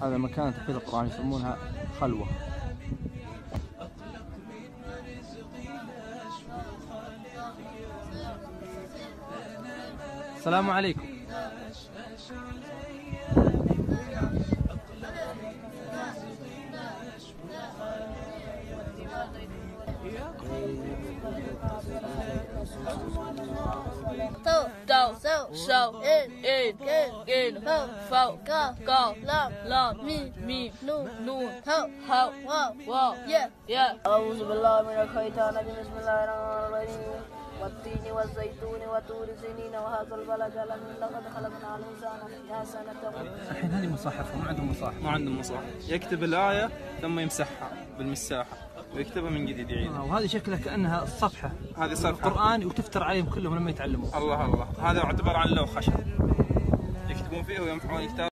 هذا مكان تحفيظ القرآن يسمونها خلوة. السلام عليكم. أعوذ بالله من الشيطان الرجيم. بسم الله الرحمن الرحيم. والتين والزيتون وطور سينين وهذا البلد لقد خلقنا الإنسان في أحسن تقويم. الحين هذه مصاحف، ما عندهم مصاحف. ما عندهم مصاحف، يكتب الآية ثم يمسحها بالمساحة ويكتبها من جديد يعيدها. وهذه شكلها كأنها الصفحة، هذه صفحة القرآن وتفتر عليهم كلهم لما يتعلموا. الله الله، هذا عبارة عن لوح خشب يكتبون فيه ويمحون الكتاب.